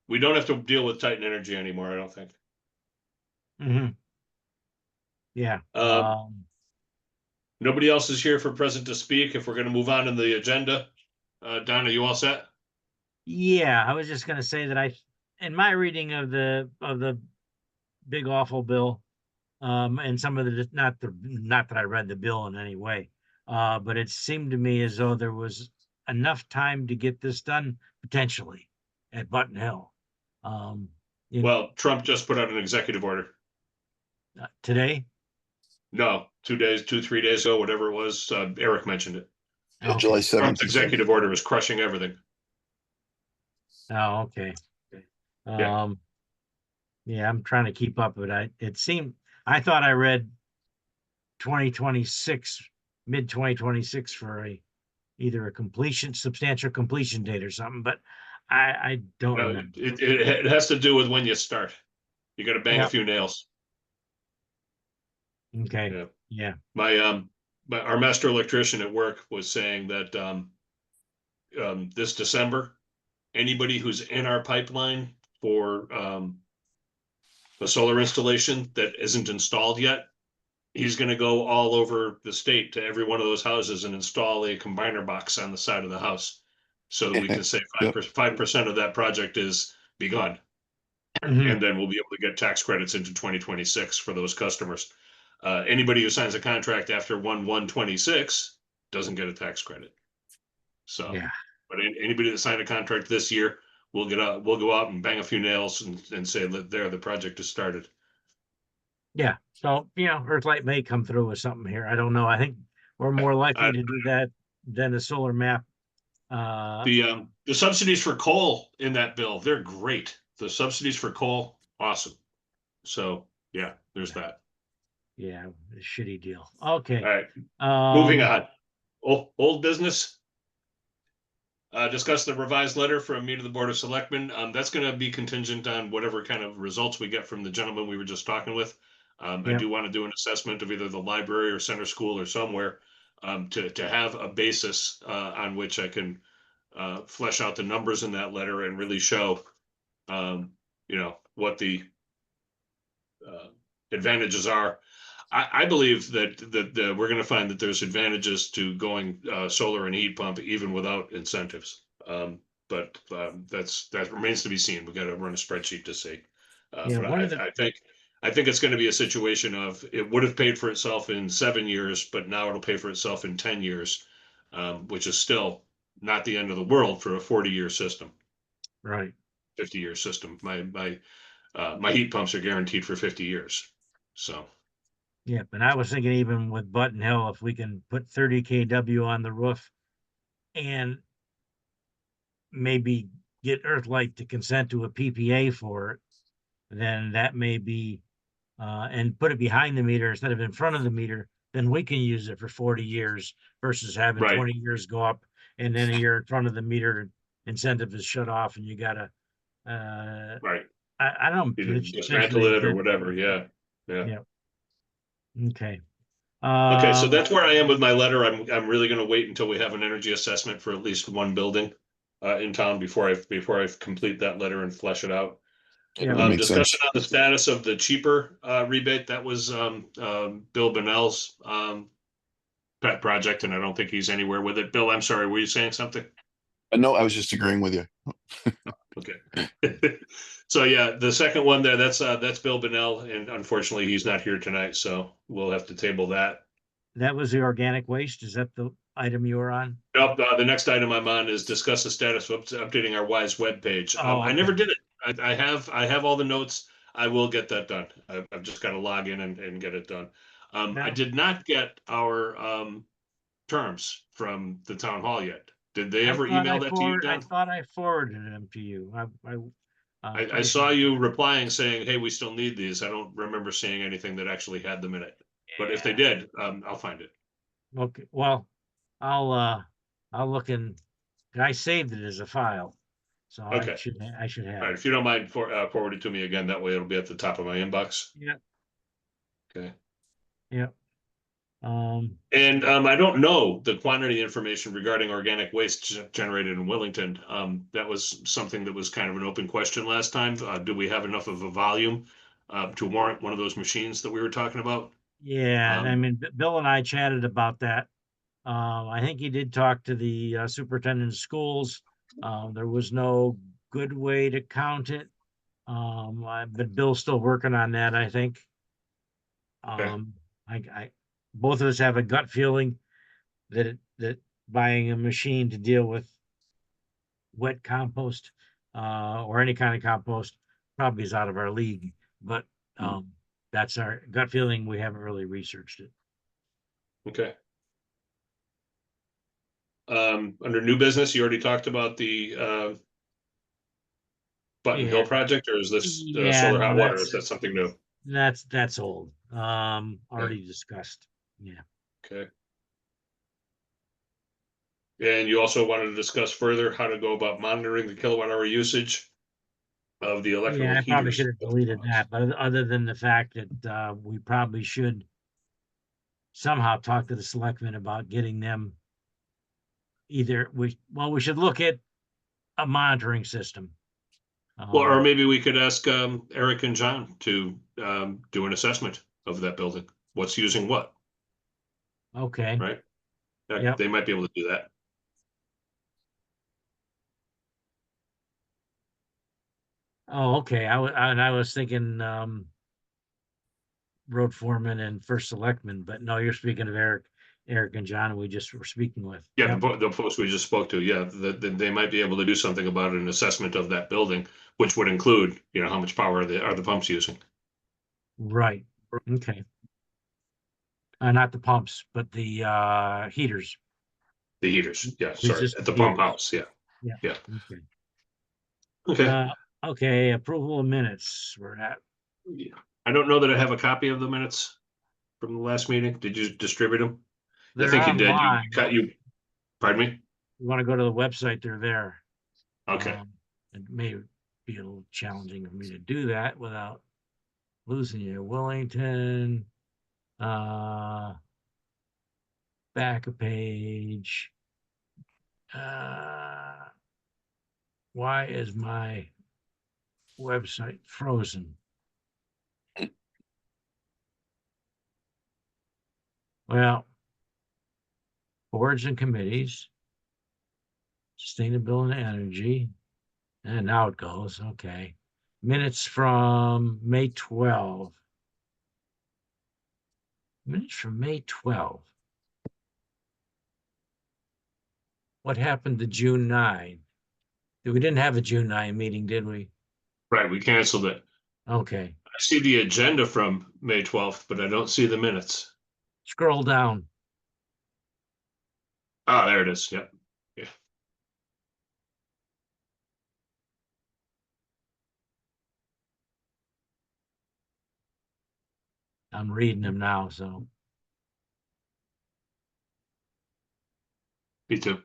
We don't have to deal with Titan Energy anymore, I don't think. mhm. Yeah. Nobody else is here for present to speak. If we're going to move on in the agenda, Donna, you all set? Yeah, I was just gonna say that in my reading of the big awful bill, and some of the, not that I read the bill in any way, but it seemed to me as though there was enough time to get this done potentially at Button Hill. Well, Trump just put out an executive order. Today. No, 3 days ago, whatever it was. Eric mentioned it. Yeah, July Okay. 7th. Trump's executive order is crushing everything. Oh, okay. Yeah. Yeah, I'm trying to keep up, but I thought I read 2026, mid 2026 for either a substantial completion date or something, but I don't No, remember. it has to do with when you start. You got to bang a Yeah. few nails. Okay, yeah, Our master electrician at work was saying that this December, anybody who's in our pipeline for a solar installation that isn't installed yet, he's going to go all over the state to every one of those houses and install a combiner box on the side of the house, so that we can say 5% of that project is begun. Mhm. And then we'll be able to get tax credits into 2026 for those customers. Anybody who signs a contract after 1/1/26 doesn't get a tax credit. So, Yeah, but anybody that signed a contract this year, we'll go out and bang a few nails and say that the project is started. yeah. So, Earthlight may come through with something here. I don't know. I think we're more likely to do that than a solar map. The subsidies for coal in that bill, they're great. The subsidies for coal, awesome. So yeah, there's that. Yeah, a shitty deal. Okay. All right, moving Um, on. Old business. Discuss the revised letter from me to the Board of Selectmen. That's going to be contingent on whatever kind of results we get from the gentleman we were just talking with. I Yep. do want to do an assessment of either the library or center school or somewhere, to have a basis on which I can flesh out the numbers in that letter and really show, what the advantages are. I believe that we're going to find that there's advantages to going solar and heat pump even without incentives. But that remains to be seen. We've got to run a spreadsheet to see. Yeah, But one of the- I think it's going to be a situation of it would have paid for itself in 7 years, but now it'll pay for itself in 10 years, which is still not the end of the world for a 40-year system, right. 50-year system. My heat pumps are guaranteed for 50 years. So. Yeah, but I was thinking even with Button Hill, if we can put 30 kW on the roof and maybe get Earthlight to consent to a PPA for it, then that may be, and put it behind the meter instead of in front of the meter, then we can use it for 40 years versus having Right. 20 years go up and then a year in front of the meter incentive is shut off and you gotta, Right. I don't Either know. dismantle it or whatever. Yeah. Yeah. Okay. Okay, so that's where I am with my letter. I'm really going to wait until we have an energy assessment for at least one building in town before I complete that letter and flesh it out. Yeah. That makes sense. Discussion on the status of the cheaper rebate. That was Bill Bonnell's pet project, and I don't think he's anywhere with it. Bill, I'm sorry, were you saying something? No, I was just agreeing with you. Okay. So yeah, the second one there, that's Bill Bonnell, and unfortunately he's not here tonight, so we'll have to table that. That was the organic waste. Is that the item you were on? Nope, the next item I'm on is discuss the status of updating our WISE webpage. Oh, I never okay. did it. I have all the notes. I will get that done. I've just got to log in and get it done. I Now- did not get our terms from the town hall yet. Did they ever email that to you, I Don? thought I forwarded them to you. I saw you replying saying, "Hey, we still need these." I don't remember seeing anything that actually had them in it. But if they Yeah. did, I'll find it. Okay, well, I'll look I saved it as a file. So Okay. I should have All right, it. if you don't mind forward it to me again, that way it'll be at the top of my inbox. Yeah, Okay. yeah. And I don't know the quantity information regarding organic waste generated in Wellington. That was something that was kind of an open question last time. Do we have enough of a volume to warrant one of those machines that we were talking about? Yeah, I mean, Bill and I chatted about that. I think he did talk to the superintendent of schools. There was no good way to count it. But Bill's still working on that, I think. Okay. Both of us have a gut feeling that buying a machine to deal with wet compost, or any kind of compost probably is out of our league, but, that's our gut feeling. We haven't really researched it. Okay. Under new business, you already talked about the Button Hill Yeah. project, or is this Yeah, solar no, hot water? Is that's- that something new? That's old. Already discussed. Yeah. Okay. And you also wanted to discuss further how to go about monitoring the kilowatt hour usage of the electrical Yeah, I probably heaters. should have deleted that, but other than the fact that, we probably should somehow talk to the selectmen about getting them either, we should look at a monitoring system. Well, or Um, maybe we could ask Eric and John to do an assessment of that building. What's using what, okay, right? Yep. They might be able to do that. oh, okay, I was thinking, road foreman and first selectman, but no, you're speaking of Eric and John, we just were speaking with. Yeah, Yep. the folks we just spoke to, yeah, that they might be able to do something about an assessment of that building, which would include, how much power are the pumps using? Right, okay. Not the pumps, but the heaters. The heaters, yeah, sorry, at Resistant the pump heaters. house, yeah, Yeah. yeah. Okay. Okay. Okay, approval of minutes, we're at, Yeah. I don't know that I have a copy of the minutes from the last meeting. Did you distribute them? I they're think you did. online. Pardon me? You want to go to the website, they're there. Okay. It may be a little challenging for me to do that without losing you. Wellington, back a page. Why is my website frozen? Well, boards and committees, sustainability and energy, and now it goes, okay. Minutes from May 12. Minutes from May 12. What happened to June 9? We didn't have a June 9 meeting, did we? Right, we canceled it. Okay, I see the agenda from May 12th, but I don't see the minutes. scroll down. Ah, there it is. Yep. Yeah. I'm reading them now, so. Me too.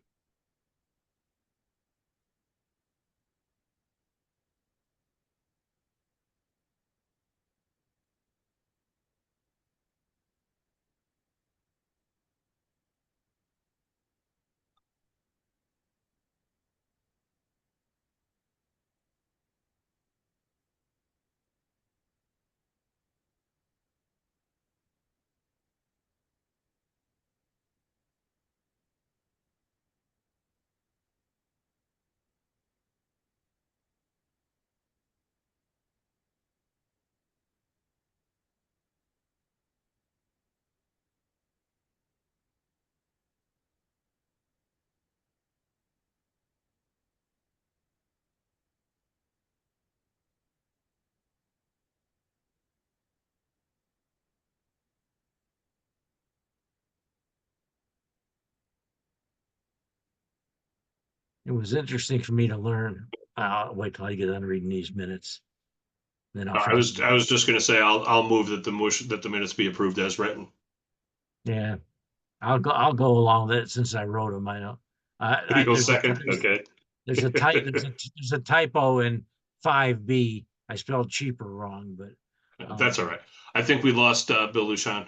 It was interesting for me to learn. I'll wait till I get done reading these minutes. Then I'll I was forget. just going to say I'll move that the minutes be approved as written. Yeah, I'll go along with it since I wrote them. I know. You'll There's second. Okay. there's a typo in 5B. I spelled cheaper wrong, but That's all right. I think we lost Bill Luchon.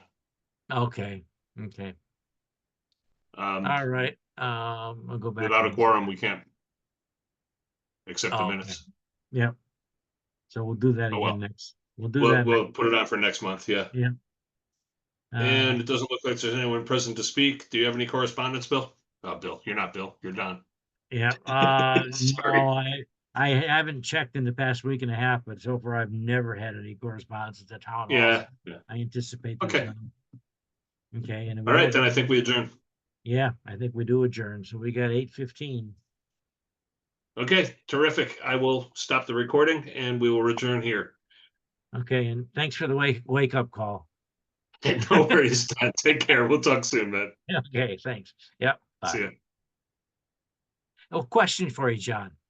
okay. Okay. All right. I'll go back. Without to a quorum, we can't accept the okay. minutes. Yep. So we'll do that Oh, well. again next. We'll do that next. We'll put it on for next month. Yeah. Yeah. And it doesn't look like there's anyone present to speak. Do you have any correspondence, Bill? Bill, you're not Bill, you're Don. Yeah, Sorry. no, I haven't checked in the past week and a half, but so far I've never had any correspondence at the town hall. Yeah, yeah. I anticipate there's Okay. none. Okay, and All right, then I think we adjourn. yeah, I think we do adjourn. So we got 8:15. Okay, terrific. I will stop the recording and we will adjourn here. Okay, and thanks for the wake up call. No worries, Don. Take care. We'll talk soon, man. Okay, thanks. Yep. See Bye. ya. Oh, question for you, John.